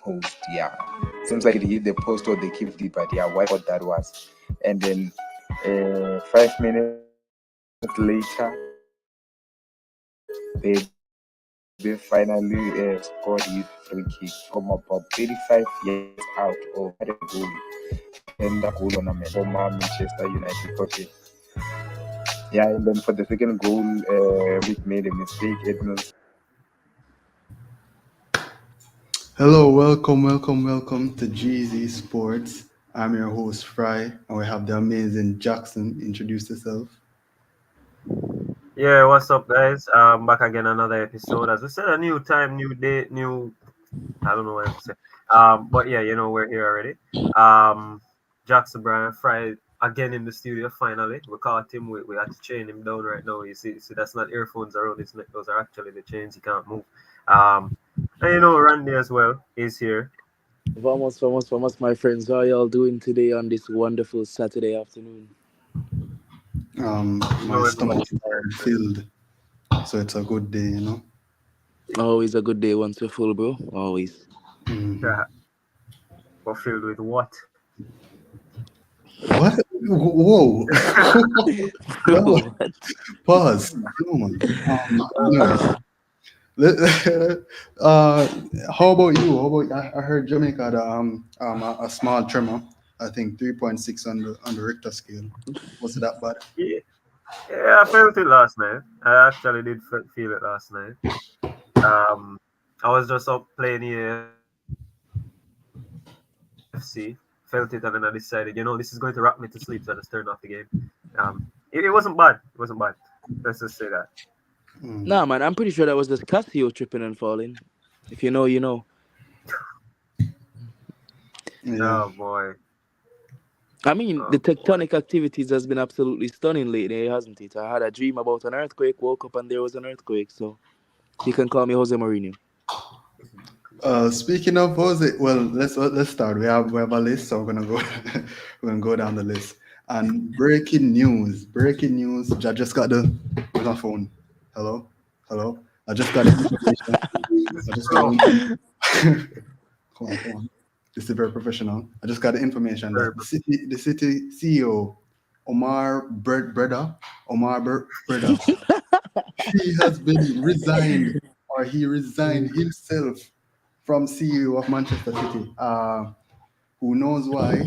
post. Yeah, seems like it hit the post or they kicked it, but yeah, what that was. And then 5 minutes later, they finally scored his free kick from about 35 yards out of a goal. Defender goal on a former Manchester United coach. Yeah, and then for the second goal, we made a mistake. Edmonds. Hello, welcome to GZ Sports. I'm your host Fry, and we have the amazing Jackson. Introduce yourself. Yeah, what's up, guys? Back again another episode. As we said, a new time, new day, new. I don't know what to say. But yeah, we're here already. Jackson Brian Fry again in the studio. Finally, we caught him. We had to chain him down right now. You see, that's not earphones around his neck. Those are actually the chains. He can't move. And Randy as well is here. Vamos, my friends. How y'all doing today on this wonderful Saturday afternoon? My stomach Everybody's is tired. filled, so it's a good day. Always a good day once you're full, bro. Always. Mhm. Yeah, but filled with what? What? Whoa! Well, What? pause. No, man. Anyway, let- uh, how about you? I heard Jamaica had a small tremor. I think 3.6 on the Richter scale. Was it that bad? Yeah, yeah, I felt it last night. I actually did feel it last night. Um, I was just up playing EFC, felt it, and then I decided, this is going to rock me to sleep, so I just turned off the game. It wasn't bad. It wasn't bad. Let's just say that. Mm. Nah, man. I'm pretty sure that was just Casio tripping and falling. If you know, you know. Yeah. Oh boy. I mean, the Oh boy. tectonic activities has been absolutely stunning lately, hasn't it? I had a dream about an earthquake, woke up and there was an earthquake. So you can call me Jose Mourinho. Speaking of Jose, well, let's start. We have a list, so we're gonna go we're gonna go down the list. And breaking news. I just got the with my phone. Hello, hello. I just got the information. I just got the Bro, information. Come on. This is very professional. I just got the information very that the city CEO Omar Breda, he has been resigned, or he resigned himself from CEO of Manchester City. Who knows why?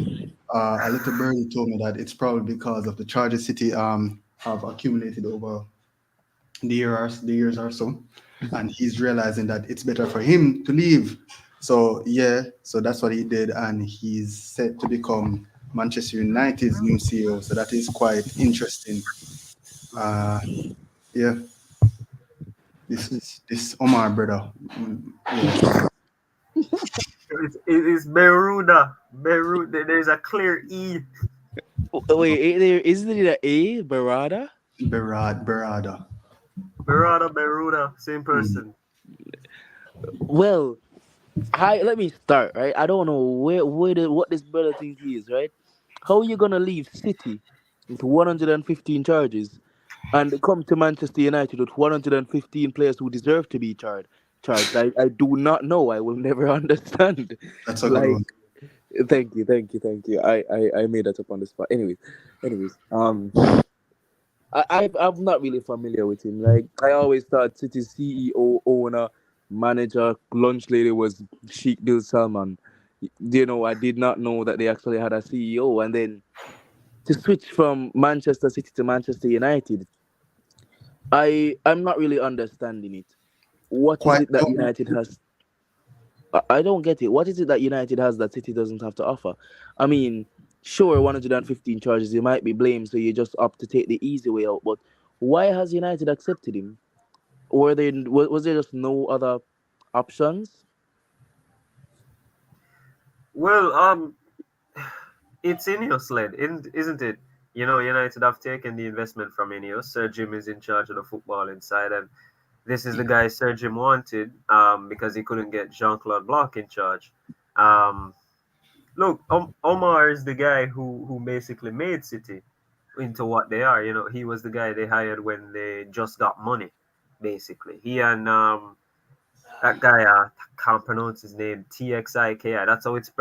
A little birdie told me that it's probably because of the charges City have accumulated over the years or so, and he's realizing that it's better for him to leave. So yeah, so that's what he did, and he's set to become Manchester United's new CEO. So that is quite interesting. Uh, yeah, this Omar brother. Yeah. it's Beruda. Beruda. There's a clear E. Wait, isn't it a A, Barada? Berada. Beruda. Beruda. Same Mm. person. Well, hi. Let me start. Right, I don't know what this brother thinks he is. Right, how are you gonna leave City with 115 charges and come to Manchester United with 115 players who deserve to be charged? I do not know. I will never understand. That's a good Like, one. thank you. I made that up on the spot. Anyways, I'm not really familiar with him. Like, I always thought City CEO, owner, manager, lunch lady was Sheikh Bil Salman. I did not know that they actually had a CEO. And then to switch from Manchester City to Manchester United, I'm not really understanding it. What is Quite. it that United has? I don't get it. What is it that United has that City doesn't have to offer? I mean, sure, 115 charges, he might be blamed, so you just opt to take the easy way out. But why has United accepted him? Was there just no other options? Well, it's Ineos led, isn't it? United have taken the investment from Ineos. Sir Jim is in charge of the football inside, and this is the guy Sir Jim wanted because he couldn't get Jean-Claude Blanc in charge. Um, Look, Omar is the guy who basically made City into what they are. He was the guy they hired when they just got money, basically. He and That guy, can't pronounce his name. Txiki.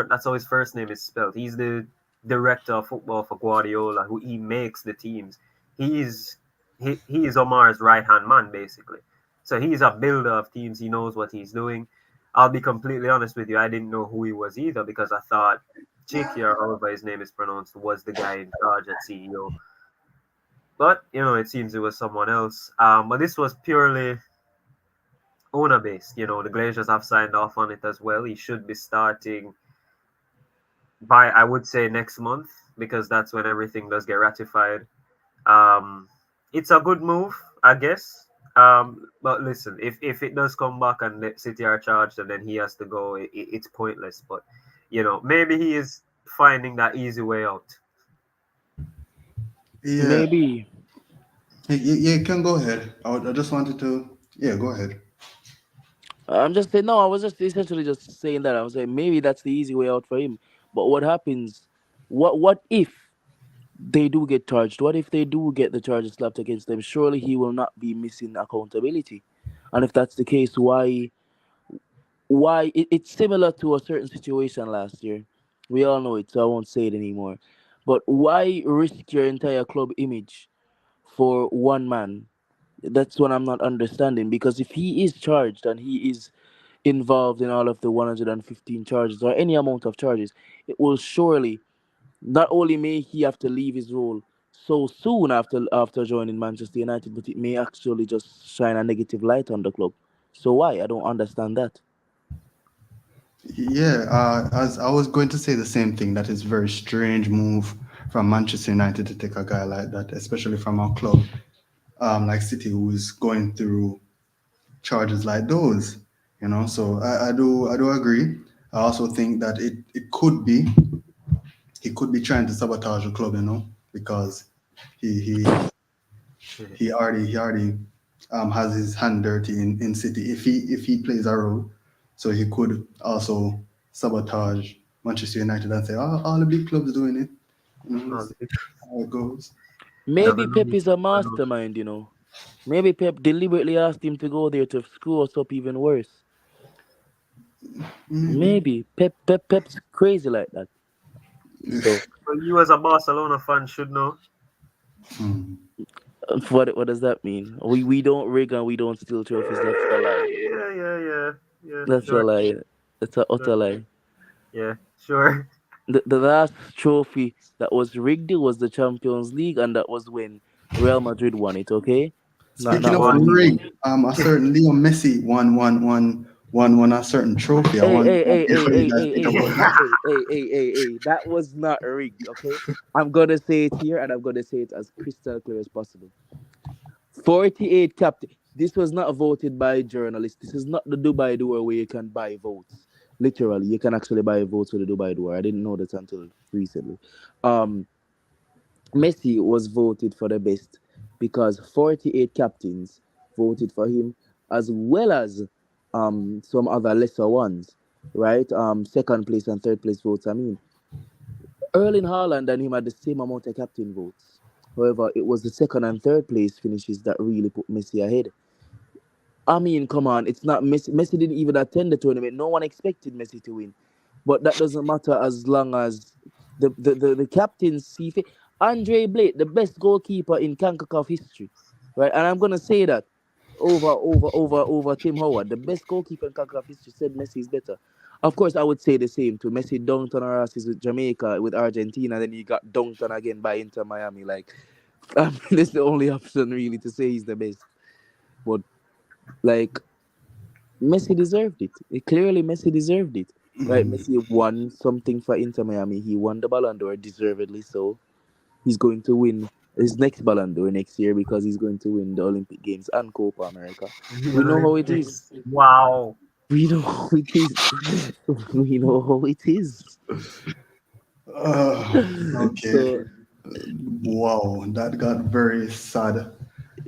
That's how his first name is spelled. He's the director of football for Guardiola, who he makes the teams. He's he is Omar's right hand man basically. So he's a builder of teams. He knows what he's doing. I'll be completely honest with you. I didn't know who he was either because I thought Chiki, or however his name is pronounced, was the guy in charge at CEO. But it seems it was someone else. But this was purely owner based. The Glazers have signed off on it as well. He should be starting by, I would say, next month because that's when everything does get ratified. Um, it's a good move, I guess. But listen, if it does come back and City are charged and then he has to go, it's pointless. But maybe he is finding that easy way out. Yeah, Maybe. you can go ahead. I just wanted to. Yeah, go ahead. I'm just saying, no, I was just essentially just saying that. I was saying maybe that's the easy way out for him. But what happens? What if they do get charged? What if they do get the charges slapped against them? Surely he will not be missing accountability. And if that's the case, it's similar to a certain situation last year. We all know it, so I won't say it anymore. But why risk your entire club image for one man? That's what I'm not understanding. Because if he is charged and he is involved in all of the 115 charges or any amount of charges, it will surely not only may he have to leave his role so soon after joining Manchester United, but it may actually just shine a negative light on the club. So why? I don't understand that. Yeah, as I was going to say the same thing. That is very strange move from Manchester United to take a guy like that, especially from our club, like City, who is going through charges like those. So I do agree. I also think that it could be he could be trying to sabotage the club, because he he he already has his hand dirty in City if he plays a role, so he could also sabotage Manchester United and say, all the big clubs doing it. Oh, That's how it goes. never Maybe know. Pep is a Never know. mastermind. Maybe Pep deliberately asked him to go there to screw us up even worse. Maybe. Maybe Pep's crazy like that. So Well, you as a Barcelona fan should know. Hmm. what does that mean? We don't rig and we don't steal trophies. That's a lie. Yeah, yeah, yeah, yeah. That's a Sure, lie. That's a sure. utter lie. Yeah, sure. The last trophy that was rigged was the Champions League, and that was when Real Madrid won it. Okay, not Speaking not of when we One. won rig, it. a certain Leo Messi won a certain trophy. I Hey, want hey, to hey, hear hey, what you hey, guys hey, think hey, about hey, that. hey. That was not rigged. Okay, I'm gonna say it here, and I'm gonna say it as crystal clear as possible. 48 captain. This was not voted by journalists. This is not the Dubai door where you can buy votes. Literally, you can actually buy votes with the Dubai door. I didn't know that until recently. Um, Messi was voted for the best because 48 captains voted for him, as well as some other lesser ones, right? Second place and third place votes. I mean, Erling Haaland and him had the same amount of captain votes. However, it was the second and third place finishes that really put Messi ahead. I mean, come on, it's not Messi. Messi didn't even attend the tournament. No one expected Messi to win, but that doesn't matter as long as the captain see fit. Andre Blake, the best goalkeeper in CONCACAF history, right? And I'm gonna say that over Tim Howard, the best goalkeeper in CONCACAF history, said Messi is better. Of course, I would say the same too. Messi dunked on our asses with Jamaica, with Argentina, then he got dunked on again by Inter Miami. Like, I mean, that's the only option really to say he's the best. But like Messi deserved it. Clearly, Messi deserved it. Right? Mhm. Messi won something for Inter Miami. He won the Ballon d'Or deservedly. So he's going to win his next Ballon d'Or next year because he's going to win the Olympic Games and Copa America. The We know how it is. Olympics. Wow. We know how it is. We know how it is. Okay. So Wow, that got very sad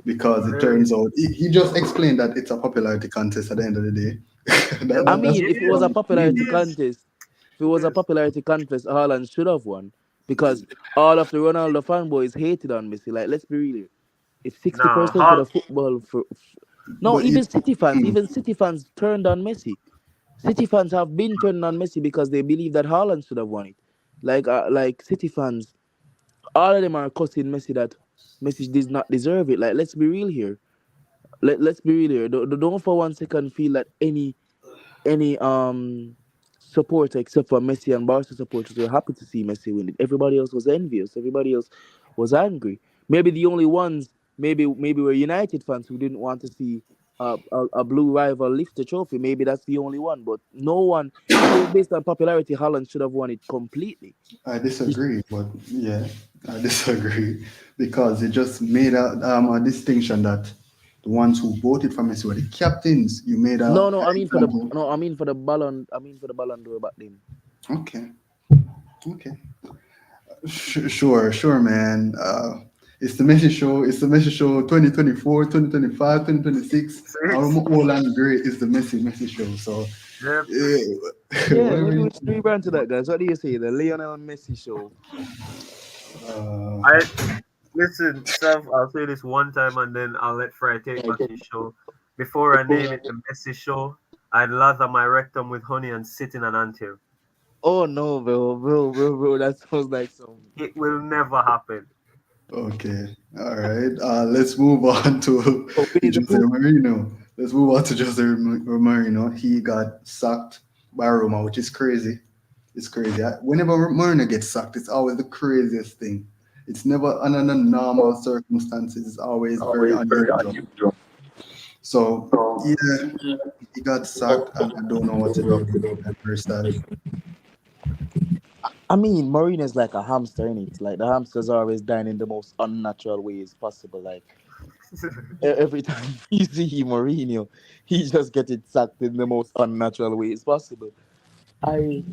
because it Very. turns out he just explained that it's a popularity contest at the end of the day. Yep. I That's mean, It if it was is. a It popularity is. contest, if it It was a is. popularity contest, Haaland should have won because all of the Ronaldo fanboys hated on Messi. Like, let's be real here. If No, 60% of the football No, but it, mm, Even City fans turned on Messi. City fans have been turning on Messi because they believe that Haaland should have won it. Like City fans, all of them are cussing Messi that Messi does not deserve it. Like, let's be real here. Let's be real here. Don't for one second feel that any supporter except for Messi and Barca supporters were happy to see Messi win it. Everybody else was envious. Everybody else was angry. Maybe the only ones, maybe were United fans who didn't want to see a blue rival lift the trophy. Maybe that's the only one. But no one. If it was based on popularity, Holland should have won it completely. I He- disagree, but yeah, I disagree because it just made a distinction that the ones who voted for Messi were the captains. You made no, an no. I mean for the example. no. I mean for the Ballon. I mean for the Ballon d'Or back then. Okay, okay. Sure, man. It's the Messi show. It's the Messi show 2024, 2025, 2026. Our Six. all and great is the Messi show. So, Yep. yeah, Yeah, what I maybe we mean, should rebrand to that, guys. What do you say? The Lionel Messi show. uh, I listen, Sav. I'll say this one time, and then I'll let Fry take back his show. Before I name it the Messi show, I'd lather my rectum with honey and sit in an anthill. Oh no, bro, that sounds like some. It will never happen. okay, all right. Let's move on to Oh, Winnie the Jose Pooh. Mourinho. Let's move on to Jose Mourinho. He got sacked by Roma, which is crazy. It's crazy. Whenever Mourinho gets sacked, it's always the craziest thing. It's never under normal circumstances. It's always very unusual. So yeah, he got sacked, and I don't know what to do. I'm very sad. I mean, Marine is like a hamster in it. Like the hamsters are always dying in the most unnatural ways possible. Like every time you see Mourinho, he just gets it sacked in the most unnatural ways possible. I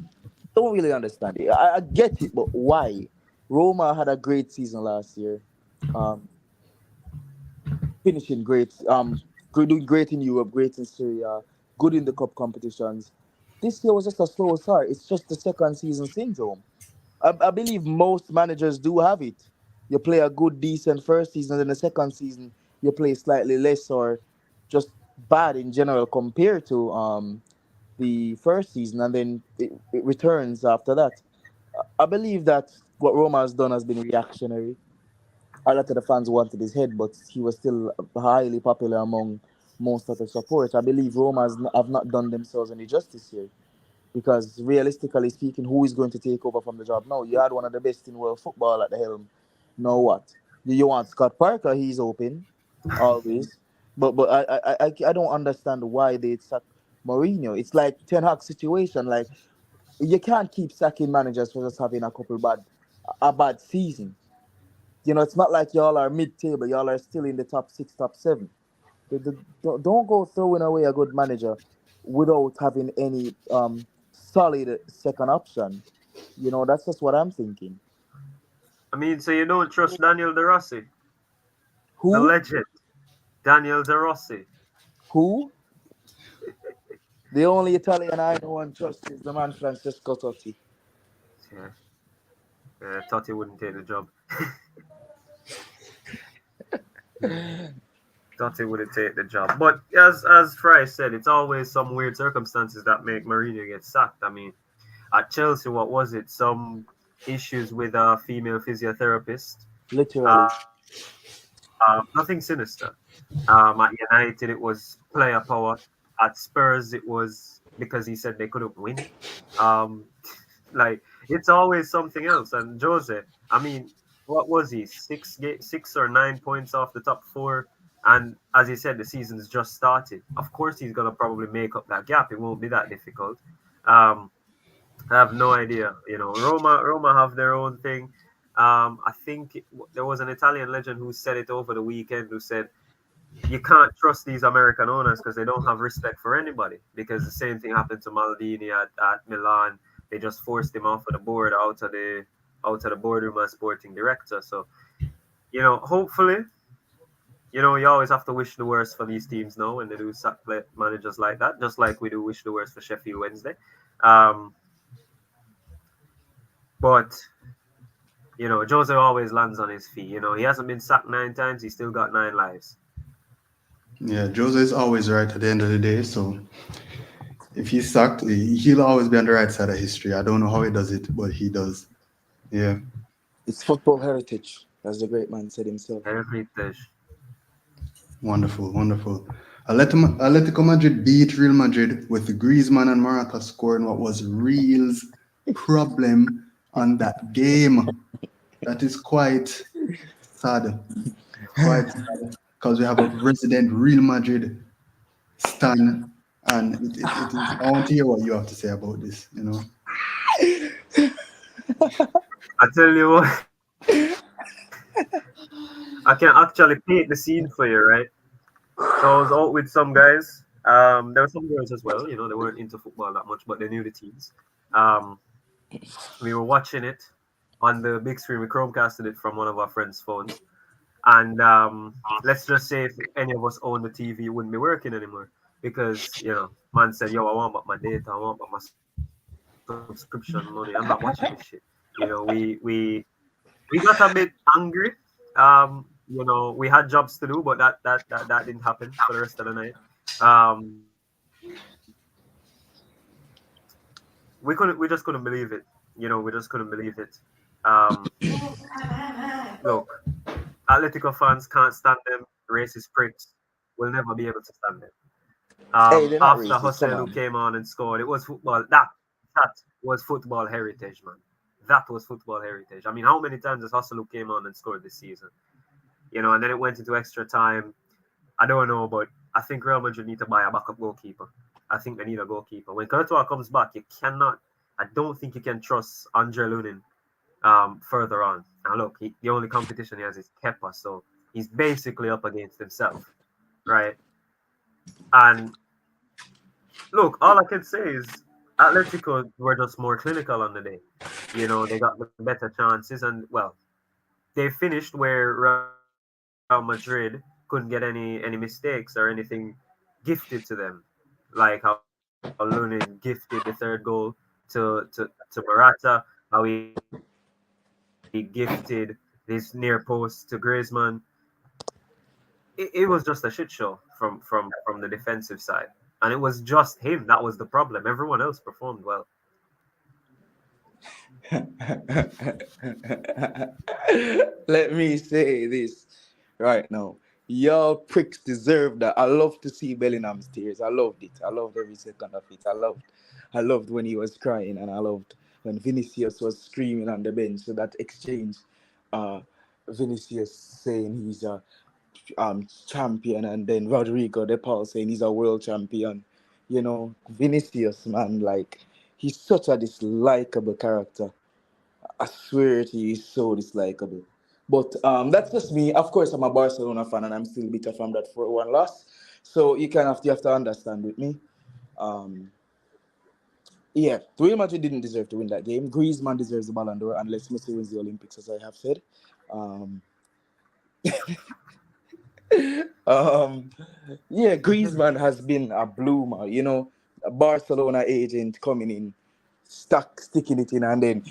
don't really understand it. I get it, but why? Roma had a great season last year. Um, Finishing great. Doing great in Europe, great in Syria, good in the cup competitions. This year was just a slow start. It's just the second season syndrome. I believe most managers do have it. You play a good, decent first season, and then the second season you play slightly less or just bad in general compared to the first season, and then it returns after that. I believe that what Roma has done has been reactionary. A lot of the fans wanted his head, but he was still highly popular among most of the support. I believe Roma have not done themselves any justice here because realistically speaking, who is going to take over from the job now? You had one of the best in world football at the helm. Now what? Do you want Scott Parker? He's open always, but I don't understand why they sack Mourinho. It's like Ten Hag situation. Like you can't keep sacking managers for just having a bad season. You know, it's not like y'all are mid-table. Y'all are still in the top six, top seven. Don't go throwing away a good manager without having any solid second option. You know, that's just what I'm thinking. I mean, so you don't trust Daniel De Rossi, the Who? legend, Daniel De Rossi. Who? The only Italian I know and trust is the man Francesco Totti. Yeah, thought he wouldn't take the job. Thought he wouldn't take the job. But as Fry said, it's always some weird circumstances that make Mourinho get sacked. I mean, at Chelsea, what was it? Some issues with a female physiotherapist. Literally. Nothing sinister. At United, it was player power. At Spurs, it was because he said they couldn't win. Um, like it's always something else. And Jose, I mean, what was he? 6 or 9 points off the top four. And as he said, the season's just started. Of course, he's gonna probably make up that gap. It won't be that difficult. Um, I have no idea. You know, Roma have their own thing. I think there was an Italian legend who said it over the weekend. Who said you can't trust these American owners because they don't have respect for anybody. Because the same thing happened to Maldini at Milan. They just forced him off of the board, out of the boardroom as sporting director. So hopefully, you always have to wish the worst for these teams now when they do sack managers like that. Just like we do wish the worst for Sheffield Wednesday. Um, but Jose always lands on his feet. He hasn't been sacked 9 times. He's still got 9 lives. Yeah, Jose is always right at the end of the day. So if he's sacked, he'll always be on the right side of history. I don't know how he does it, but he does. Yeah, It's football heritage, as the great man said himself. Heritage. wonderful, wonderful. Atletico Madrid beat Real Madrid with Griezmann and Morata scoring what was Real's problem on that game. That is quite sad. It's quite sad because we have a resident Real Madrid stan, and it is. I want to hear what you have to say about this. You know. I tell you what, I can actually paint the scene for you, right? So I was out with some guys. There were some girls as well. You know, they weren't into football that much, but they knew the teams. Um, we were watching it on the big screen. We Chromecasted it from one of our friends' phones. And let's just say if any of us own the TV, it wouldn't be working anymore because man said, "Yo, I want back my data, I want back my subscription money. I'm not watching this shit." We got a bit angry. We had jobs to do, but that didn't happen for the rest of the night. Um, we just couldn't believe it. We just couldn't believe it. Um, Look, Atletico fans can't stand them. Racist pricks will never be able to stand them. Hey, they're not After racist. Come Joselu on. came on and scored, it was football. That was football heritage, man. That was football heritage. I mean, how many times has Joselu came on and scored this season? And then it went into extra time. I don't know, but I think Real Madrid need to buy a backup goalkeeper. I think they need a goalkeeper. When Courtois comes back, you cannot. I don't think you can trust Andre Lunin further on. Now, look, the only competition he has is Kepa, so he's basically up against himself, right? And look, all I can say is Atletico were just more clinical on the day. They got the better chances, and well, they finished where Real Madrid couldn't get any mistakes or anything gifted to them, like how Lunin gifted the third goal to Morata, how he gifted this near post to Griezmann. It was just a shit show from the defensive side, and it was just him that was the problem. Everyone else performed well. Let me say this right now. Y'all pricks deserve that. I love to see Bellingham's tears. I loved it. I loved every second of it. I loved when he was crying, and I loved when Vinicius was screaming on the bench. So that exchange, uh, Vinicius saying he's a champion, and then Rodrigo De Paul saying he's a world champion. Vinicius, man, like he's such a dislikable character. I swear to you, he's so dislikable. But that's just me. Of course, I'm a Barcelona fan, and I'm still bitter from that 4-1 loss. So you have to understand with me. Um, yeah, Real Madrid didn't deserve to win that game. Griezmann deserves the Ballon d'Or unless Messi wins the Olympics, as I have said. Um, um, yeah, Griezmann has been a bloomer. A Barcelona agent coming in, sticking it in, and then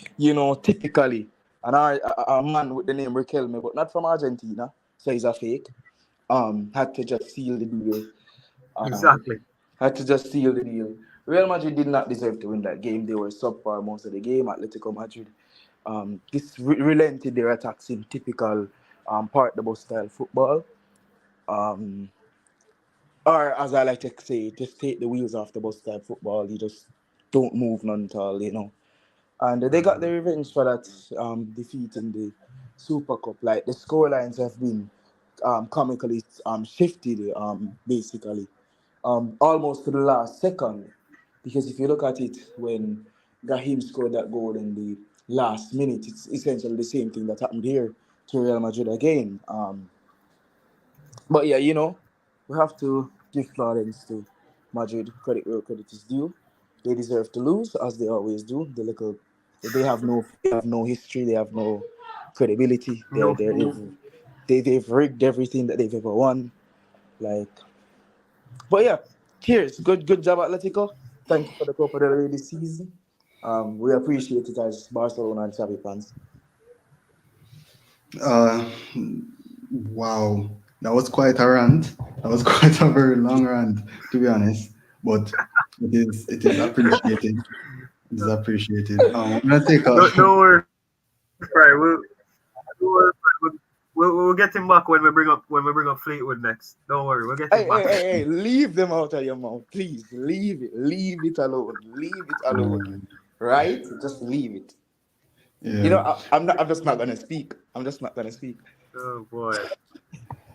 typically a man with the name Riquelme, but not from Argentina, so he's a fake. Had to just seal the deal. Um, Exactly. had to just seal the deal. Real Madrid did not deserve to win that game. They were subpar most of the game. Atletico Madrid this relented their attacks in typical part the bus style football. Um, or as I like to say, just take the wheels off the bus style football. You just don't move none at all. And they got Hmm. the revenge for that defeat in the Super Cup. Like the scorelines have been comically shifted, basically, almost to the last second. Because if you look at it, when Raheem scored that goal in the last minute, it's essentially the same thing that happened here to Real Madrid again. But yeah, we have to give Florence to Madrid credit where credit is due. They deserve to lose, as they always do. They have no history. They have no credibility. No food. They've rigged everything that they've ever won. Like, but yeah, cheers. Good job, Atletico. Thank you for the Copa del Rey this season. We appreciate it as Barcelona and Xavi fans. Uh, wow, that was quite a rant. That was quite a very long rant, to be honest. But it is appreciated. It is appreciated. I'm gonna take a Don't worry, right? Don't worry, Fry. We'll get him back when we bring up Fleetwood next. Don't worry, we'll get him back. Hey, leave them out of your mouth, please. Leave it alone. Leave it alone. Right? Just leave it. You know, yeah. I'm just not gonna speak. I'm just not gonna speak. Oh boy.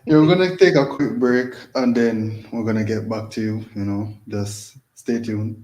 Yeah, we're gonna take a quick break and then we're gonna get back to you. Just stay tuned.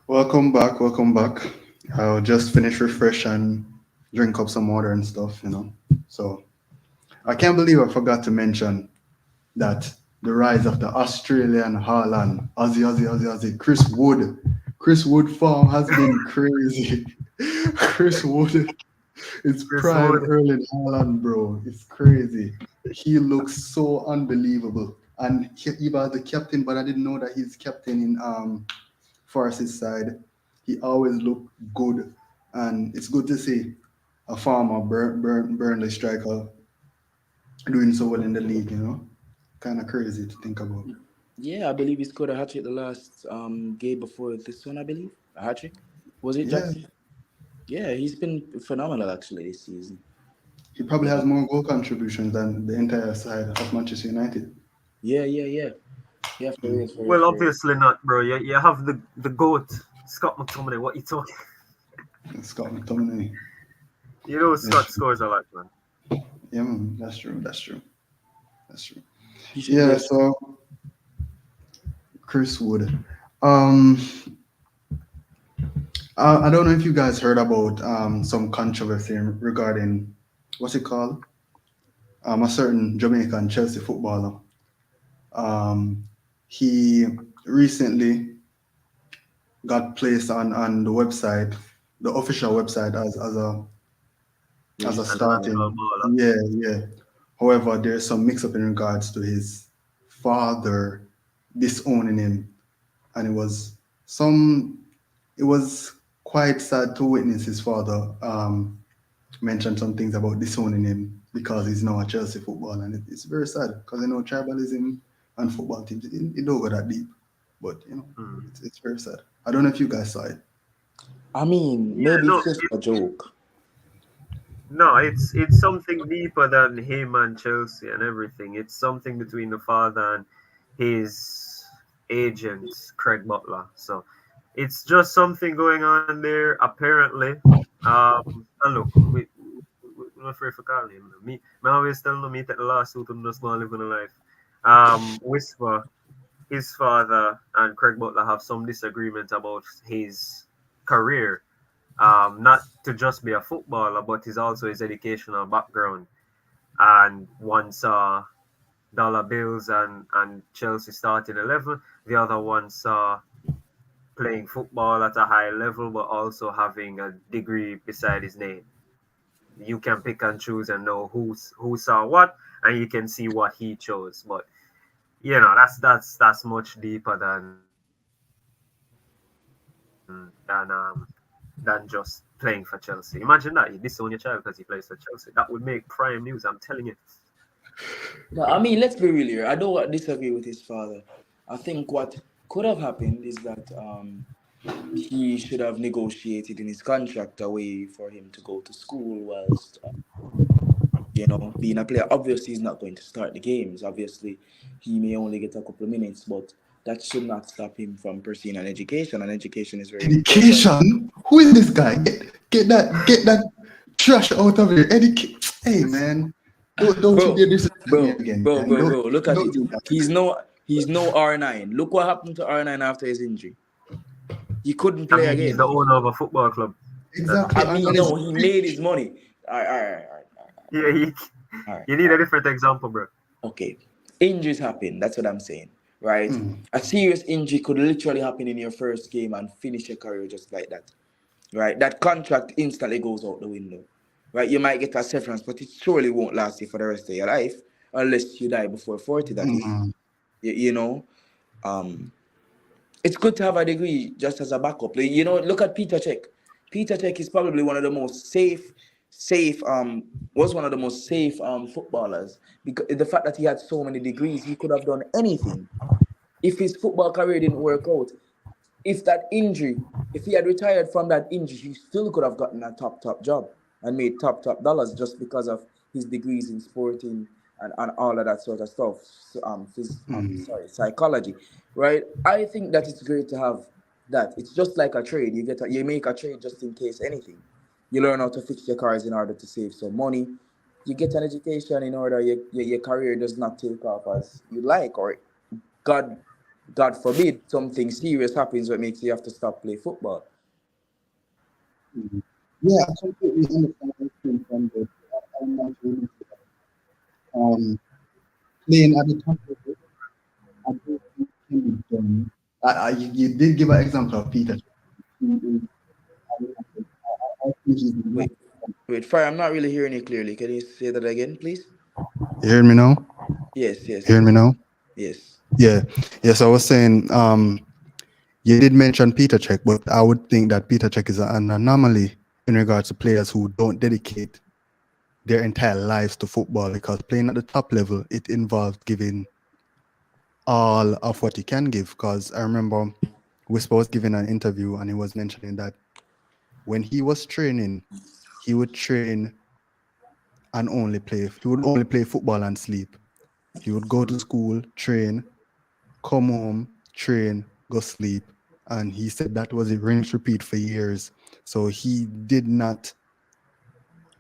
Welcome back. Welcome back. I'll just finish refresh and drink up some water and stuff. So I can't believe I forgot to mention that the rise of the Australian Haaland, Aussie, Chris Wood. Chris Wood form has been crazy. Chris Wood, it's Chris prime Wood. Erling Haaland, bro. It's crazy. He looks so unbelievable. And he was the captain, but I didn't know that he's captain in Forest's side. He always looked good. And it's good to see a former Burnley striker doing so well in the league. Kind of crazy to think about. Yeah, I believe he scored a hat trick the last game before this one, I believe. A hat trick? Was it Yeah, Jackson? Yeah, he's been phenomenal actually this season. he probably Yeah. has more goal contributions than the entire side of Manchester United. Yeah. Yeah, for real, for real, Well, for real. obviously not, bro. You have the goat, Scott McTominay. What you talking? Scott McTominay. You know That's Scott true. scores a lot, man. Yeah, man, that's true. That's true. That's true. He should Yeah, get. so Chris Wood. Um, I don't know if you guys heard about some controversy regarding what's it called? A certain Jamaican Chelsea footballer. Um, he recently got placed on the website, the official website, as a An actual starting. baller. Yeah. However, there's some mix up in regards to his father disowning him, and some. It was quite sad to witness his father mention some things about disowning him because he's now a Chelsea footballer, and it's very sad because tribalism and football teams it don't go that deep, but Hmm. it's very sad. I don't know if you guys saw it. I mean, Yeah, maybe no, it's just a joke. no, it's something deeper than him and Chelsea and everything. It's something between the father and his agent, Craig Butler. So it's just something going on there, apparently. And look, we're not afraid for calling him. Me always tell him me take the lawsuit and just go and live in a life. Whisper, his father and Craig Butler have some disagreement about his career, not to just be a footballer, but is also his educational background. And one saw dollar bills and Chelsea starting 11. The other one saw playing football at a high level, but also having a degree beside his name. You can pick and choose and know who saw what, and you can see what he chose. But that's much deeper than just playing for Chelsea. Imagine that you disown your child because he plays for Chelsea. That would make prime news. I'm telling you. No, I mean, let's be real here. I don't disagree with his father. I think what could have happened is that he should have negotiated in his contract a way for him to go to school whilst, being a player. Obviously, he's not going to start the games. Obviously, he may only get a couple of minutes, but that should not stop him from pursuing an education. And education is very important. Education? Who is this guy? Get that trash out of here. Hey man, don't you Bro, dare disrespect me bro, again, bro, man. bro, Don't bro. Look at don't it. do that. He's no R9. Look what happened to R9 after his injury. He couldn't I play mean, he's again. the owner of a football club. Exactly. I mean, And it's no, he made his money. All right. Yeah, you, All right. you need a different example, bro. Okay. Injuries happen. That's what I'm saying. Right? A serious injury could literally happen in your first game and finish your career just like that. Right? That contract instantly goes out the window. Right? You might get a severance, but it surely won't last you for the rest of your life unless you die before 40, that is. You know? Um, it's good to have a degree just as a backup. Like, you know, look at Peter Cech. Peter Cech is probably one of the most safe, was one of the most safe footballers because the fact that he had so many degrees, he could have done anything. If his football career didn't work out, if that injury, if he had retired from that injury, he still could have gotten a top job and made top dollars just because of his degrees in sporting and all of that sort of stuff. So, psychology, right? I think that it's great to have that. It's just like a trade. You make a trade just in case anything. You learn how to fix your cars in order to save some money. You get an education in order your career does not take off as you like, or God God forbid something serious happens that makes you have to stop play football. yeah, I completely understand where you're coming from. But I'm not really playing at the top level. I don't think it can be done. You did give an example of Peter. He is, I think he's not. Wait, Fire, I'm not really hearing you clearly. Can you say that again, please? You hear me now? Yes, You hear me now? yes. Yeah. Yes, I was saying, you did mention Peter Cech, but I would think that Peter Cech is an anomaly in regards to players who don't dedicate their entire lives to football, because playing at the top level, it involves giving all of what he can give. Because I remember Whisper was giving an interview and he was mentioning that when he was training, he would train and he would only play football and sleep. He would go to school, train, come home, train, go sleep. And he said that was a rinse repeat for years. So he did not,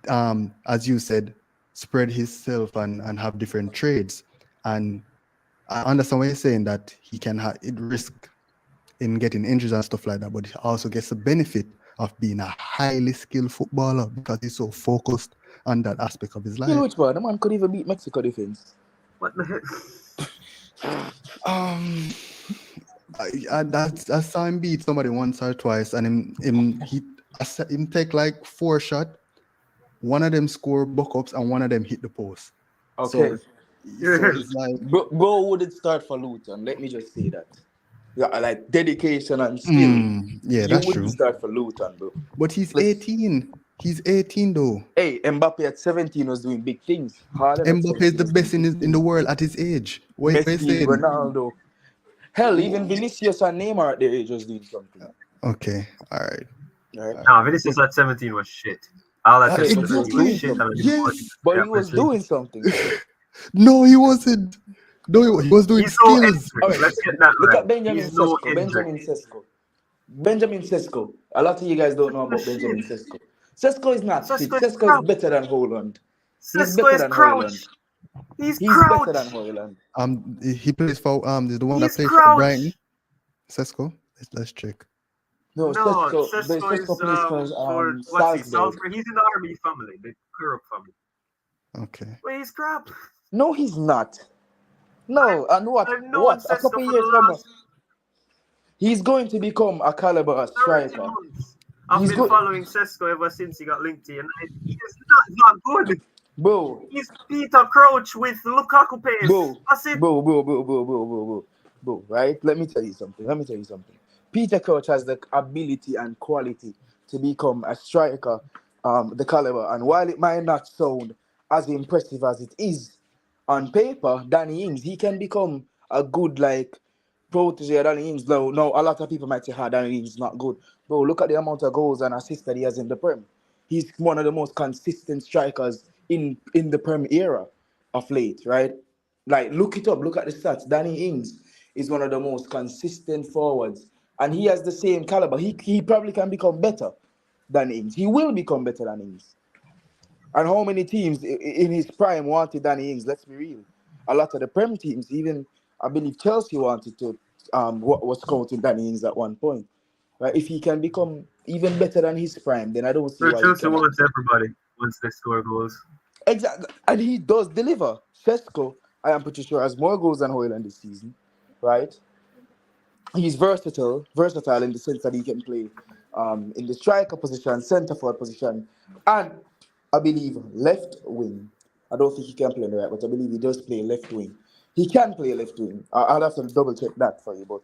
as you said, spread himself and have different trades. And I understand what you're saying, that he can have it risk in getting injuries and stuff like that, but he also gets the benefit of being a highly skilled footballer because he's so focused on that aspect of his You know life. which one? The man could even beat Mexico defense. What the heck? Um, I saw him beat somebody once or twice, and I saw him take like 4 shots. One of them score buck ups, and one of them hit the post. Okay. So it's like, Bro wouldn't start for Luton. Let me just say that. Yeah, like dedication and skill. yeah, You that's wouldn't true. start for Luton, bro. But he's Let's, 18. He's 18 though. hey, Mbappe at 17 was doing big things. Haaland at Mbappe is 17 the was doing best big in the things. world at his age. What are you Messi, saying? Ronaldo. Hell, even Vinicius and Neymar at their age was doing something. Okay, all right. Right? No, Vinicius at 17 was shit. All Yeah, Atletico but he did, was he was doing Exactly. shit. And something. Yes. But he was Champions League. doing something, though. No, he wasn't. No, he was doing He's no skills. entry. All right, Let's get that look right. at Benjamin He's no Sesko. injury. Benjamin Sesko. A lot of you guys don't know The about shit. Benjamin Sesko. Sesko is not fit. Sesko is Sesko is crouch. better than Holland. He's Sesko better is than Hoyland. crouch. He's He's better than crouch. Hoyland. He plays for the one that He's plays for Brighton. crouch. Sesko. Let's check. No, No, Sesko Sesko is plays for what's he? Salzburg. Salzburg. He's in the army family, the Kurok family. Okay. Well, he's crap. No, he's not. No, and I've known What? A Sesko couple for years the from now, last he's going to become a caliber 30 striker. months. I've He's been good, following Sesko ever since he got linked to United. He's not good. bro. He's Peter Crouch with Lukaku pace. Bro, That's it. bro, right? Let me tell you something. Peter Crouch has the ability and quality to become a striker, the caliber. And while it might not sound as impressive as it is on paper, Danny Ings, he can become a good, like, protege of Danny Ings. No, a lot of people might say, Danny Ings is not good. Bro, look at the amount of goals and assists that he has in the Prem. He's one of the most consistent strikers in the Prem era of late, right? Like, look it up, look at the stats. Danny Ings is one of the most consistent forwards, and he has the same caliber. He probably can become better than Ings. He will become better than Ings. And how many teams in his prime wanted Danny Ings? Let's be real. A lot of the Prem teams, even I believe Chelsea wanted to was scouting Danny Ings at one point. Right? If he can become even better than his prime, then I don't see So why he Chelsea cannot. wants everybody once they score goals. Exactly, and he does deliver. Sesko, I am pretty sure, has more goals than Hoyland this season, right? He's versatile in the sense that he can play in the striker position, centre forward position, and I believe left wing. I don't think he can play on the right, but I believe he does play left wing. He can play left wing. I'll have to double check that for you, but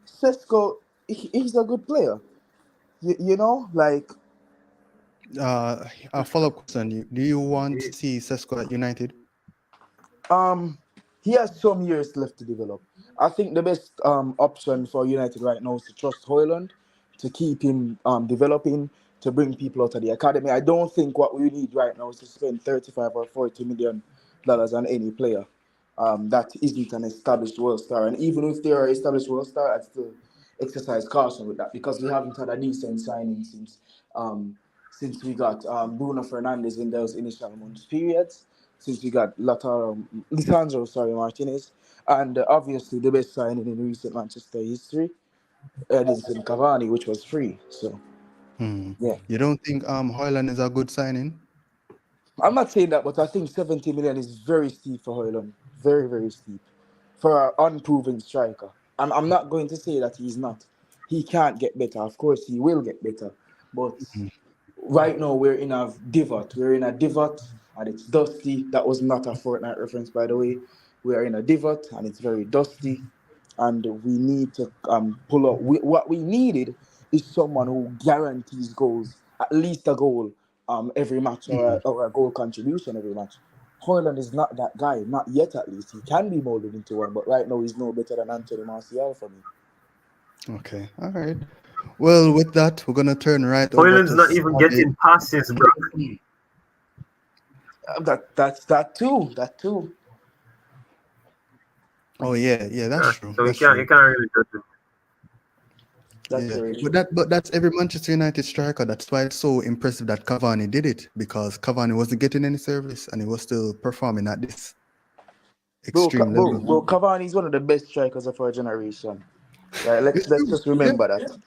Sesko, he's a good player. You know, like A follow-up question: do you want to see Sesko at United? Um, he has some years left to develop. I think the best option for United right now is to trust Hoyland, to keep him developing, to bring people out of the academy. I don't think what we need right now is to spend 35 or 40 million dollars on any player that isn't an established world star. And even if they are established world star, I'd still exercise caution with that because we haven't had a decent signing since we got Bruno Fernandes in those initial months periods, since we got Lisandro, Martinez, and obviously the best signing in recent Manchester history, Edinson Cavani, which was free. So, yeah. You don't think Hoyland is a good signing? I'm not saying that, but I think 70 million is very steep for Hoyland. Very, very steep. For an unproven striker. I'm not going to say that he's not. He can't get better. Of course, he will get better. But right now, we're in a divot. We're in a divot, and it's dusty. That was not a Fortnite reference, by the way. We are in a divot, and it's very dusty. And we need to pull up. What we needed is someone who guarantees goals, at least a goal every match, or a goal contribution every match. Hoyland is not that guy, not yet at least. He can be molded into one, but right now he's no better than Anthony Martial for me. Okay, all right. Well, with that, we're gonna turn right over Hoyland's to not even getting passes, bro. That's that too. That too. Oh yeah, that's true. So That's you true. can't really judge him. That's Yeah, very true. but that's every Manchester United striker. That's why it's so impressive that Cavani did it, because Cavani wasn't getting any service and he was still performing at this extreme level. Bro, Cavani is one of the best strikers of our generation. Right? It's Let's true. just remember that.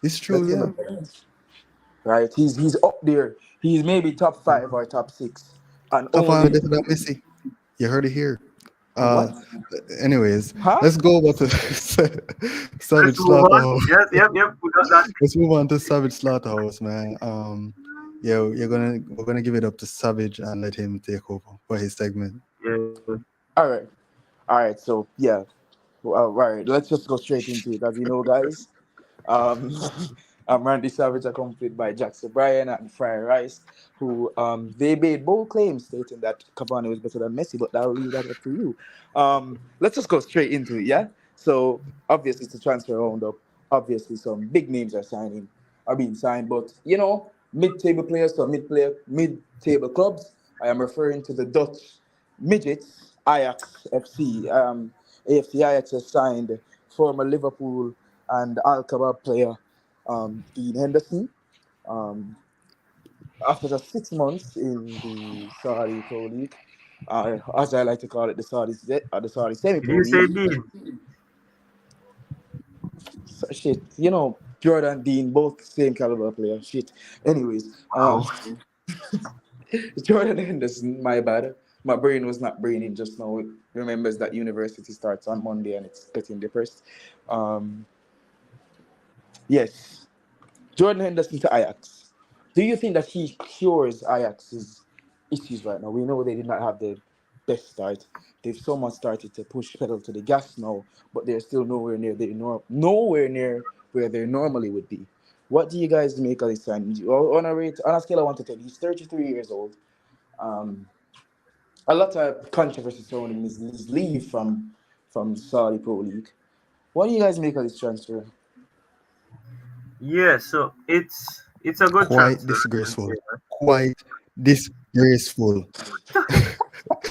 It's true. Let's Yeah. remember that. Right? He's up there. He's maybe top 5 or top 6. And Cavani only better than Messi. You heard it here. what? Anyways, Huh? let's go over to Savage Let's move on. Slaughterhouse. Yes, yep. We got that. Let's move on to Savage Slaughterhouse, man. Yeah, we're gonna give it up to Savage and let him take over for his segment. Yeah. All right. So yeah. Well, all right. Let's just go straight into it. As you know, guys, Um, I'm Randy Savage, accompanied by Jackson Bryan and Friar Rice, who they made bold claims stating that Cavani was better than Messi, but I'll leave that up to you. Let's just go straight into it, yeah? So obviously it's a transfer roundup. Obviously some big names are being signed, but you know, mid-table players to mid-table clubs. I am referring to the Dutch midgets, Ajax FC. AFC Ajax has signed former Liverpool and Al Kebab player Dean Henderson. After just 6 months in the Saudi Pro League, as I like to call it, the Saudi Did Semi-Pro you say League. Dean? So, shit, you know, Jordan Dean, both same caliber player. Shit. Anyways, Jordan Henderson, my bad. My brain was not braining just now. It remembers that university starts on Monday and it's getting depressed. Yes. Jordan Henderson to Ajax. Do you think that he cures Ajax's issues right now? We know they did not have the best start. They've somewhat started to push pedal to the gas now, but they're still nowhere near where they normally would be. What do you guys make of this signing? On a scale of 1 to 10, he's 33 years old. A lot of controversy surrounding his leave from Saudi Pro League. What do you guys make of this transfer? Yeah, so it's a good Quite transfer. disgraceful. Quite disgraceful.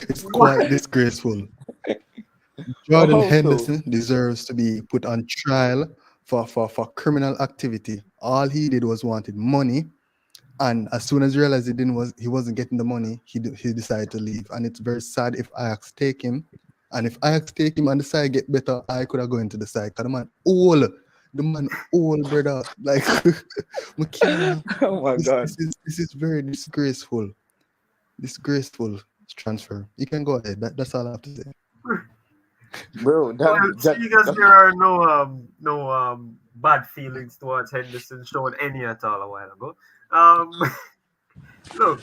It's quite disgraceful. Jordan Oh, so? Henderson deserves to be put on trial for criminal activity. All he did was wanted money, and as soon as he realized he wasn't getting the money, he decided to leave. And it's very sad if Ajax take him. And if Ajax take him and the side get better, I could have gone to the side. Because the man old, The man old, brother. Like, McKenna. Oh my God. This is very disgraceful. Disgraceful transfer. You can go ahead. That's all I have to say. Bro, Well, seeing as that there are no bad feelings towards Henderson shown any at all a while ago. Um, look,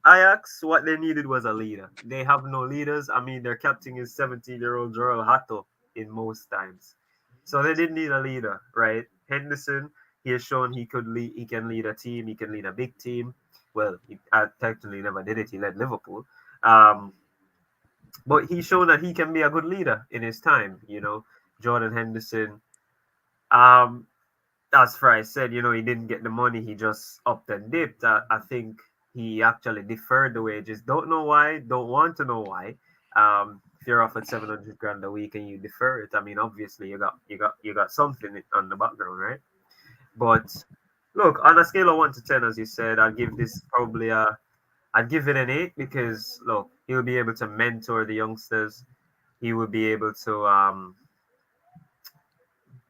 Ajax, what they needed was a leader. They have no leaders. I mean, their captain is 17-year-old Joel Hato in most times. So they didn't need a leader, right? Henderson, he has shown he could lead. He can lead a team. He can lead a big team. Well, he technically never did it. He led Liverpool. Um, but he's shown that he can be a good leader in his time. Jordan Henderson. Um, as Fry said, he didn't get the money. He just upped and dipped. I think he actually deferred the wages. Don't know why. Don't want to know why. If you're offered 700 grand a week and you defer it, I mean, obviously you got something on the background, right? But look, on a scale of 1 to 10, as you said, I'd give it an 8 because look, he'll be able to mentor the youngsters. He will be able to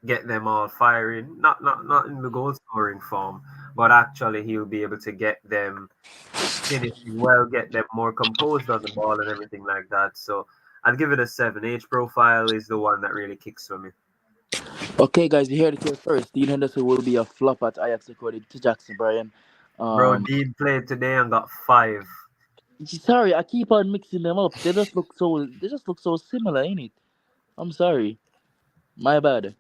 get them all firing. Not in the goal scoring form, but actually he'll be able to get them finishing well, get them more composed on the ball and everything like that. So I'd give it a 7. Age profile is the one that really kicks for me. Okay, guys, you heard it here first. Dean Henderson will be a flop at Ajax, according to Jackson Bryan. Bro, Um, Dean played today and got 5. sorry, I keep on mixing them up. They just look so similar, ain't it? I'm sorry, my bad.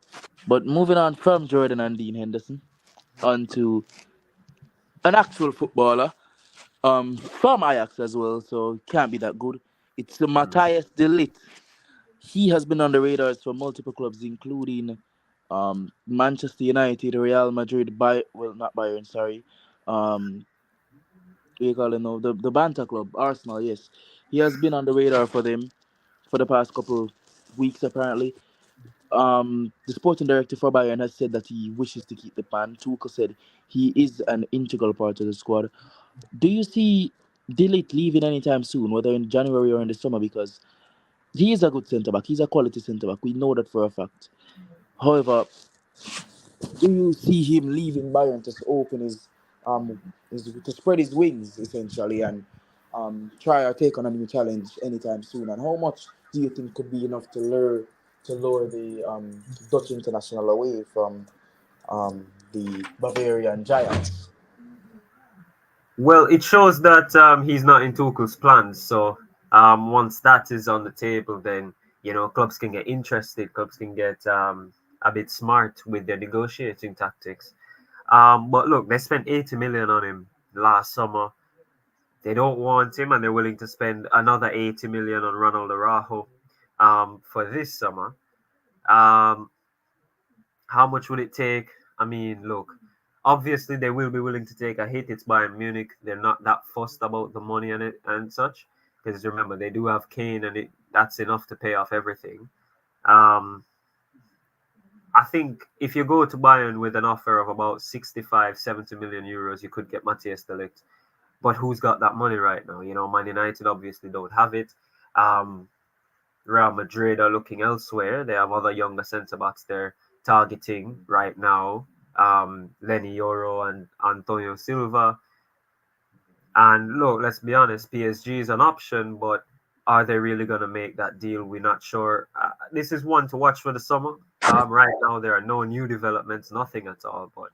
But moving on from Jordan and Dean Henderson onto an actual footballer, from Ajax as well, so can't be that good. It's Mm. Matthias De Ligt. He has been on the radars for multiple clubs, including Manchester United, Real Madrid, not Bayern, sorry. What do you call it now? The Banta club, Arsenal, yes. He has been on the radar for them for the past couple weeks, apparently. The sporting director for Bayern has said that he wishes to keep the man. Tuchel said he is an integral part of the squad. Do you see Dillit leaving anytime soon, whether in January or in the summer? Because he is a good centre back. He's a quality centre back. We know that for a fact. However, do you see him leaving Bayern to open his to spread his wings essentially and try or take on a new challenge anytime soon? And how much do you think could be enough to lower the Dutch international away from the Bavarian Giants? Well, it shows that he's not in Tuchel's plans. So once that is on the table, then clubs can get interested. Clubs can get a bit smart with their negotiating tactics. But look, they spent 80 million on him last summer. They don't want him, and they're willing to spend another 80 million on Ronald Araujo for this summer. Um, how much will it take? I mean, look, obviously they will be willing to take a hit. It's Bayern Munich. They're not that fussed about the money and it and such. Because remember, they do have Kane, and that's enough to pay off everything. Um, I think if you go to Bayern with an offer of about 65, 70 million euros, you could get Matthias de Ligt. But who's got that money right now? Man United obviously don't have it. Um, Real Madrid are looking elsewhere. They have other younger centre backs they're targeting right now. Lenny Yoro and Antonio Silva. And look, let's be honest, PSG is an option, but are they really going to make that deal? We're not sure. This is one to watch for the summer. Right now, there are no new developments, nothing at all. But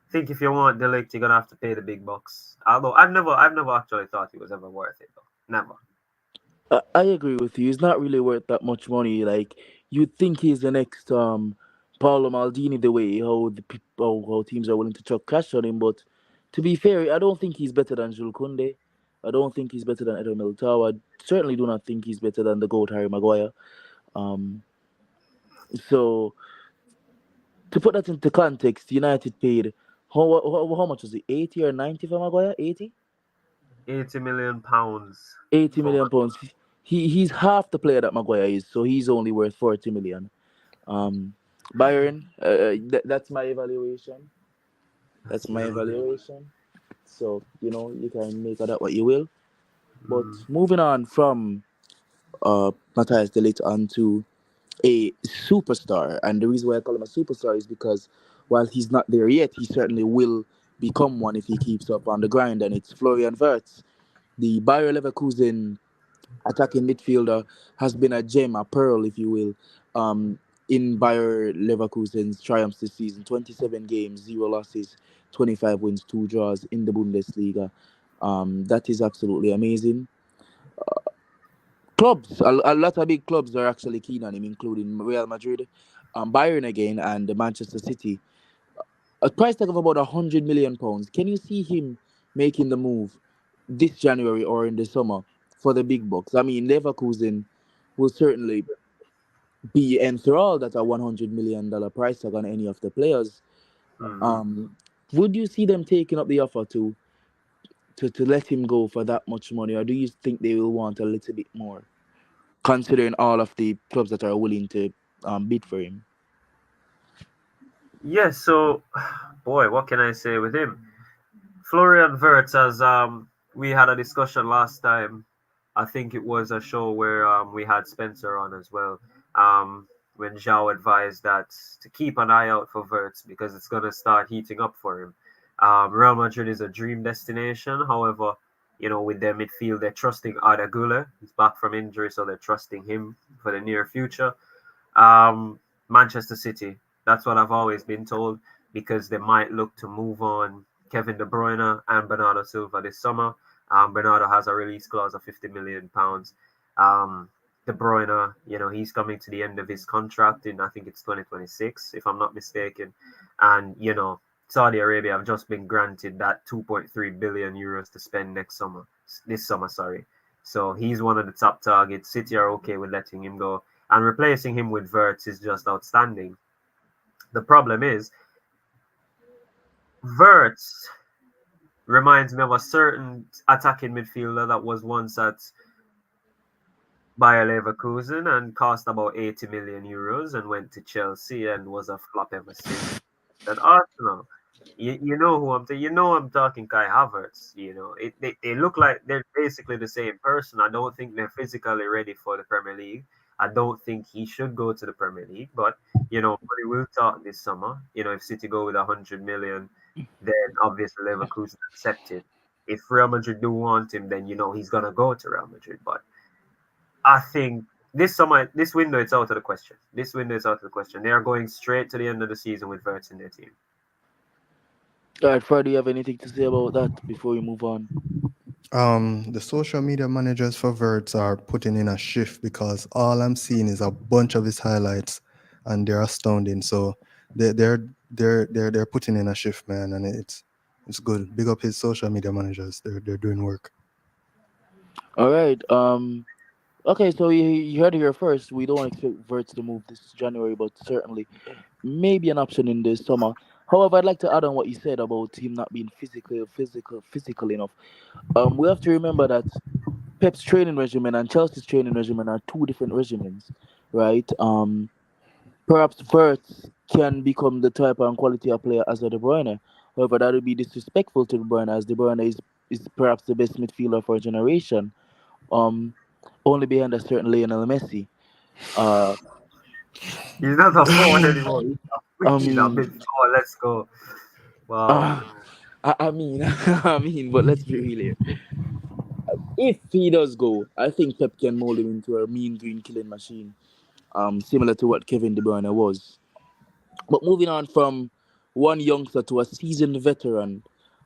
I think if you want Delict, you're gonna have to pay the big bucks. Although I've never actually thought he was ever worth it though. Never. I agree with you. He's not really worth that much money. Like you'd think he's the next Paolo Maldini, the way how the people how teams are willing to chuck cash on him. But to be fair, I don't think he's better than Jules Koundé. I don't think he's better than Eder Militao. I certainly do not think he's better than the GOAT Harry Maguire. Um, so to put that into context, United paid how much was it? 80 or 90 for Maguire? 80? 80 million pounds 80 for million pounds. He's half the player that Maguire is, so he's only worth 40 million. Um, Byron, that's my evaluation. That's that's my your evaluation. So you can make of that what you will. But mm, moving on from Matthias De Ligt onto a superstar. And the reason why I call him a superstar is because while he's not there yet, he certainly will become one if he keeps up on the grind. And it's Florian Wirtz, the Bayer Leverkusen attacking midfielder, has been a gem, a pearl, if you will, in Bayer Leverkusen's triumphs this season. 27 games, 0 losses, 25 wins, 2 draws in the Bundesliga. That is absolutely amazing. Clubs, a lot of big clubs are actually keen on him, including Real Madrid, Bayern again, and Manchester City. A price tag of about £100 million. Can you see him making the move this January or in the summer for the big bucks? I mean, Leverkusen will certainly be enthralled at a $100 million price tag on any of the players. Mhm. Um, would you see them taking up the offer to let him go for that much money, or do you think they will want a little bit more, considering all of the clubs that are willing to bid for him? Yes, so boy, what can I say with him? Florian Wirtz, as we had a discussion last time. I think it was a show where we had Spencer on as well. Um, when Zhao advised that to keep an eye out for Wirtz because it's gonna start heating up for him. Real Madrid is a dream destination. However, with their midfield, they're trusting Arda Güler. He's back from injury, so they're trusting him for the near future. Um, Manchester City. That's what I've always been told because they might look to move on Kevin De Bruyne and Bernardo Silva this summer. Bernardo has a release clause of £50 million. De Bruyne, he's coming to the end of his contract in I think it's 2026, if I'm not mistaken. And Saudi Arabia have just been granted that 2.3 billion euros to spend this summer, sorry. So he's one of the top targets. City are okay with letting him go and replacing him with Wirtz is just outstanding. The problem is, Wirtz reminds me of a certain attacking midfielder that was once at Bayer Leverkusen and cost about 80 million euros and went to Chelsea and was a flop ever since. At Arsenal, you know who I'm talking Kai Havertz. They look like they're basically the same person. I don't think they're physically ready for the Premier League. I don't think he should go to the Premier League, but money will talk this summer. If City go with 100 million, then obviously Leverkusen accept it. If Real Madrid do want him, then he's gonna go to Real Madrid. But I think this summer, this window, it's out of the question. This window is out of the question. They are going straight to the end of the season with Wirtz in their team. All right, Fred, do you have anything to say about that before we move on? The social media managers for Verts are putting in a shift because all I'm seeing is a bunch of his highlights, and they're astounding. So they're putting in a shift, man, and it's good. Big up his social media managers. They're doing work. All right. Okay, so you heard it here first. We don't expect Verts to move this January, but certainly maybe an option in the summer. However, I'd like to add on what you said about him not being physical enough. We have to remember that Pep's training regimen and Chelsea's training regimen are two different regimens, right? Perhaps Verts can become the type and quality of player as a De Bruyne. However, that would be disrespectful to De Bruyne, as De Bruyne is perhaps the best midfielder for a generation. Um, Only behind a certain Lionel Messi. Uh, He's not a forward anymore. I He's a mean, bit forward. Let's go. Wow. uh, I mean, I mean, but let's be real here. If he does go, I think Pep can mold him into a mean green killing machine, similar to what Kevin De Bruyne was. But moving on from one youngster to a seasoned veteran,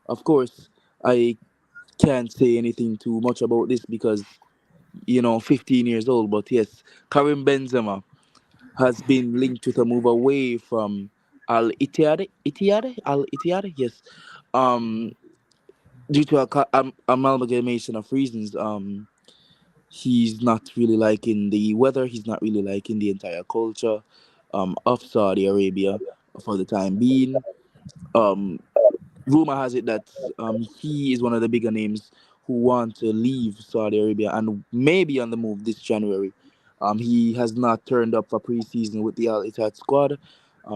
of course, I can't say anything too much about this because 15 years old. But yes, Karim Benzema has been linked with a move away from Al Ittihad. Al Ittihad, yes. Um, Due to amalgamation of reasons. He's not really liking the weather. He's not really liking the entire culture of Saudi Arabia for the time being. Um, Rumor has it that he is one of the bigger names who want to leave Saudi Arabia and maybe on the move this January. He has not turned up for preseason with the Al Ittihad squad.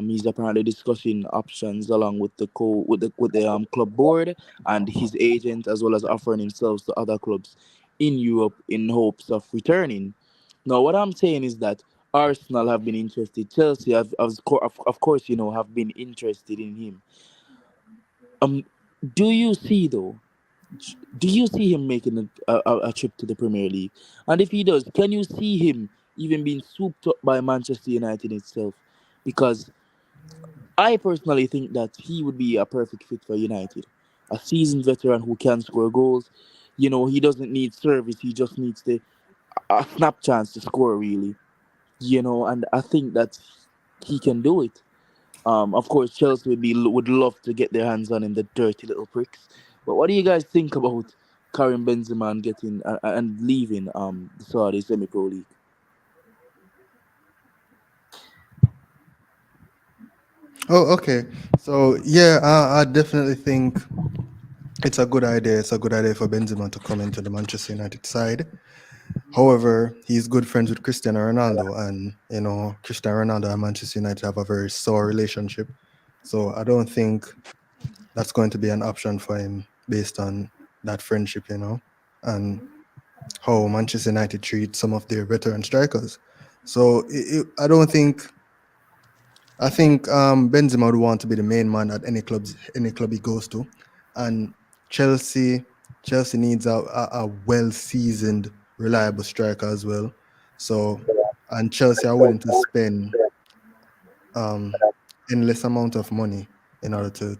He's apparently discussing options along with the club board and his agent, as well as offering himself to other clubs in Europe in hopes of returning. Now, what I'm saying is that Arsenal have been interested. Chelsea of course, have been interested in him. Um, do you see though? Do you see him making a trip to the Premier League? And if he does, can you see him even being swooped up by Manchester United itself? Because I personally think that he would be a perfect fit for United. A seasoned veteran who can score goals. He doesn't need service. He just needs a snap chance to score, really. And I think that he can do it. Of course, Chelsea would love to get their hands on him, the dirty little pricks. But what do you guys think about Karim Benzema and getting and leaving the Saudi semi-pro league? Oh, okay. So yeah, I definitely think it's a good idea. It's a good idea for Benzema to come into the Manchester United side. However, he's good friends with Cristiano Ronaldo, and Cristiano Ronaldo and Manchester United have a very sore relationship. So I don't think that's going to be an option for him based on that friendship, and how Manchester United treat some of their veteran strikers. So I don't think. I think Benzema would want to be the main man at any club he goes to, and Chelsea Chelsea needs a well seasoned, reliable striker as well. So, and Chelsea are willing to spend um, endless amount of money in order to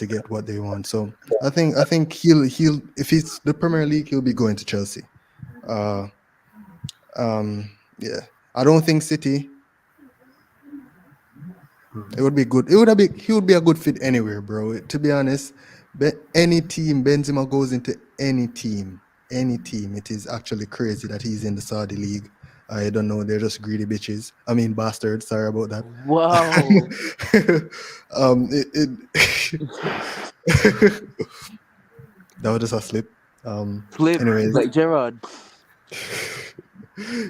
get what they want. So I think he'll if it's the Premier League, he'll be going to Chelsea. Uh, yeah, I don't think City. It would be good. He would be a good fit anywhere, bro. To be honest, any team Benzema goes into any team, it is actually crazy that he's in the Saudi league. I don't know. They're just greedy bitches. I mean, bastards. Sorry about that. Wow. It that was just a slip. Flip Anyways, like Gerard.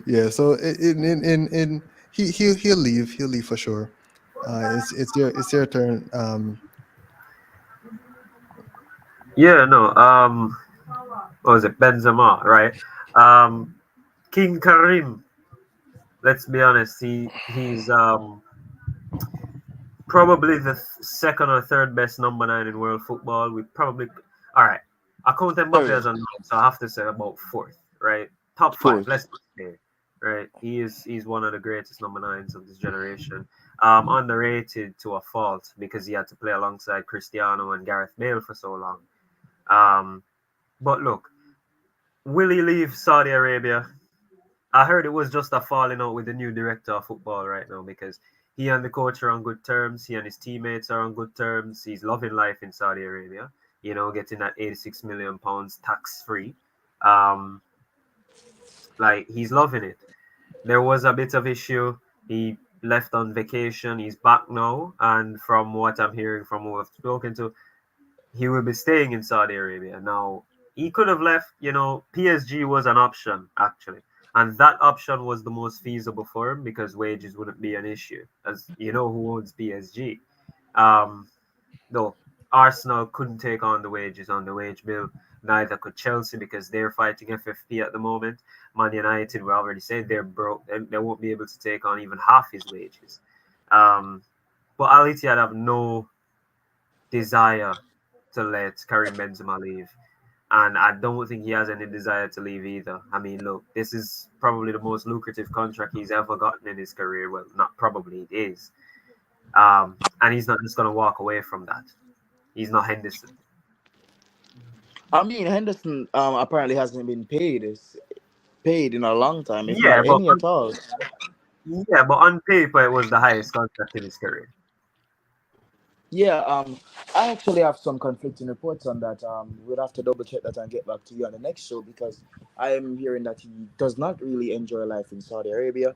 yeah. So he'll leave. He'll leave for sure. It's your turn. Yeah, no. What was it? Benzema, right? Um, King Karim. Let's be honest. He's probably the second or third best number nine in world football. We probably all right. I count Mbappe Third, as a nine, so I have to say about fourth, right? Top five. fourth. Let's say, right? He's one of the greatest number nines of this generation. Underrated to a fault because he had to play alongside Cristiano and Gareth Bale for so long. Um, but look, will he leave Saudi Arabia? I heard it was just a falling out with the new director of football right now because he and the coach are on good terms. He and his teammates are on good terms. He's loving life in Saudi Arabia, getting that £86 million tax free. Um, like he's loving it. There was a bit of issue. He left on vacation. He's back now. And from what I'm hearing from who I've spoken to, he will be staying in Saudi Arabia. Now, he could have left, PSG was an option, actually. And that option was the most feasible for him because wages wouldn't be an issue, as you know who owns PSG. Um, though Arsenal couldn't take on the wages on the wage bill, neither could Chelsea because they're fighting FFP at the moment. Man United, we already said they're broke, and they won't be able to take on even half his wages. Um, but Al Ittihad have no desire to let Karim Benzema leave. And I don't think he has any desire to leave either. I mean, look, this is probably the most lucrative contract he's ever gotten in his career. Well, not probably, it is. And he's not just going to walk away from that. He's not Henderson. I mean, Henderson apparently hasn't been paid in a long time, if Yeah, not but any at all. on paper, it was the highest contract in his career. Yeah, I actually have some conflicting reports on that. We'll have to double check that and get back to you on the next show because I am hearing that he does not really enjoy life in Saudi Arabia.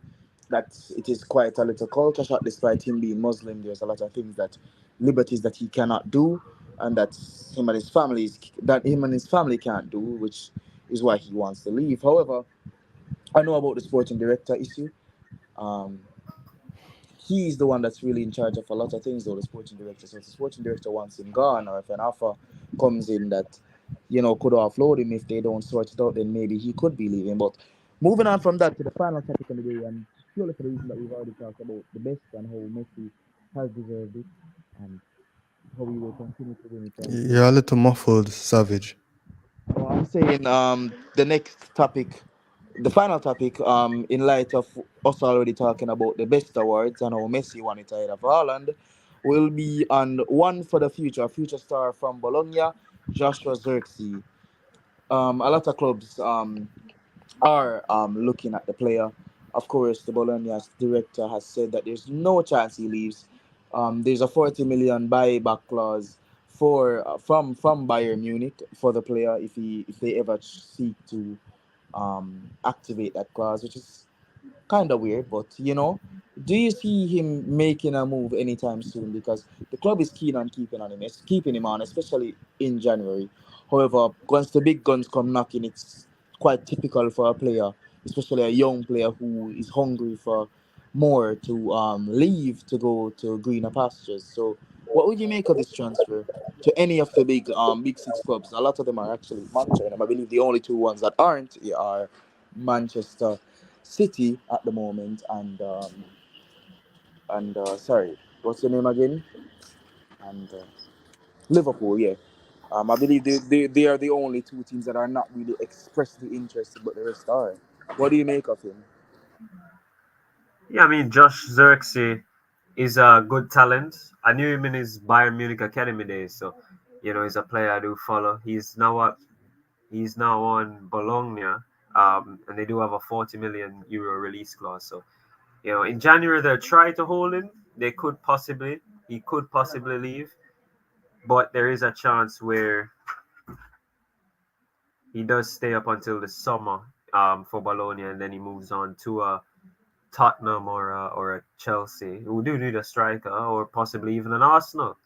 That it is quite a little culture shock, despite him being Muslim. There's a lot of things liberties that he cannot do, and that him and his family can't do, which is why he wants to leave. However, I know about the sporting director issue. Um, he's the one that's really in charge of a lot of things, though, the sporting director. So if the sporting director wants him gone, or if an offer comes in that, could offload him if they don't sort it out, then maybe he could be leaving. But Moving on from that to the final topic of the day, and purely for the reason that we've already talked about the best and how Messi has deserved it, and how he will continue to win it. And You're a little muffled, Savage. I'm saying the next topic, the final topic, in light of us already talking about the best awards and how Messi won it ahead of Haaland, will be on one for the future, a future star from Bologna, Joshua Zirkzee. A lot of clubs are looking at the player. Of course, the Bologna's director has said that there's no chance he leaves. There's a 40 million buyback clause for from Bayern Munich for the player if they ever seek to activate that clause, which is kind of weird, but do you see him making a move anytime soon? Because the club is keen on keeping him on, especially in January. However, once the big guns come knocking, it's quite typical for a player, especially a young player who is hungry for more to leave to go to greener pastures. So, what would you make of this transfer to any of the big six clubs? A lot of them are actually monitoring him. I believe the only two ones that aren't are Manchester City at the moment, and sorry, what's the name again? And Liverpool, yeah. I believe they are the only two teams that are not really expressly interested, but the rest are. What do you make of him? Yeah, I mean, Josh Zirkzee is a good talent. I knew him in his Bayern Munich academy days, so he's a player I do follow. He's now on Bologna, and they do have a 40 million euro release clause. So in January they'll try to hold him. He could possibly leave, but there is a chance where he does stay up until the summer for Bologna, and then he moves on to a Tottenham or a Chelsea, who do need a striker, or possibly even an Arsenal.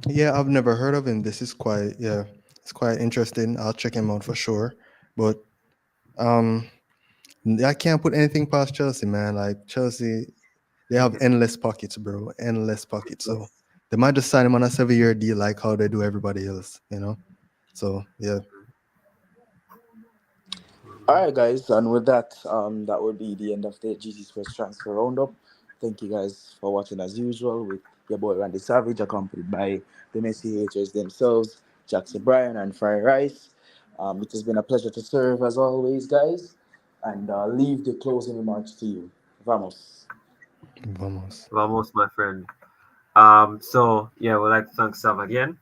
Yeah, I've never heard of him. This is quite, yeah, it's quite interesting. I'll check him out for sure. But um, I can't put anything past Chelsea, man. Like Chelsea, they have endless pockets, bro. Endless pockets. So they might just sign him on a 7-year deal, like how they do everybody else. So yeah, All right, guys, and with that, that would be the end of the GC Sports Transfer Roundup. Thank you guys for watching as usual with your boy Randy Savage, accompanied by the Messi haters themselves, Jackson Bryan and Fry Rice. It has been a pleasure to serve as always, guys, and leave the closing remarks to you. Vamos. vamos. Almost, my friend. So yeah, we'd like to thank Sam again.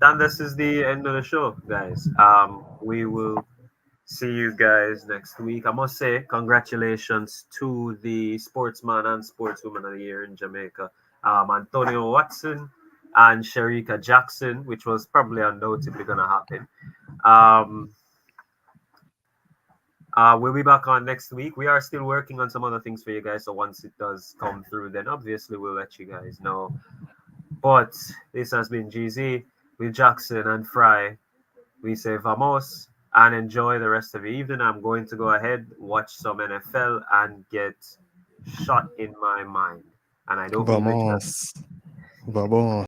And this is the end of the show, guys. We will see you guys next week. I must say, congratulations to the sportsman and sportswoman of the year in Jamaica, Antonio Watson and Sharika Jackson, which was probably undoubtedly going to happen. Um, we'll be back on next week. We are still working on some other things for you guys, so once it does come through, then obviously we'll let you guys know. But this has been GZ with Jackson and Fry. We say vamos and enjoy the rest of the evening. I'm going to go ahead, watch some NFL, and get shot in my mind. And I don't mean literally. Vamos. Vamos.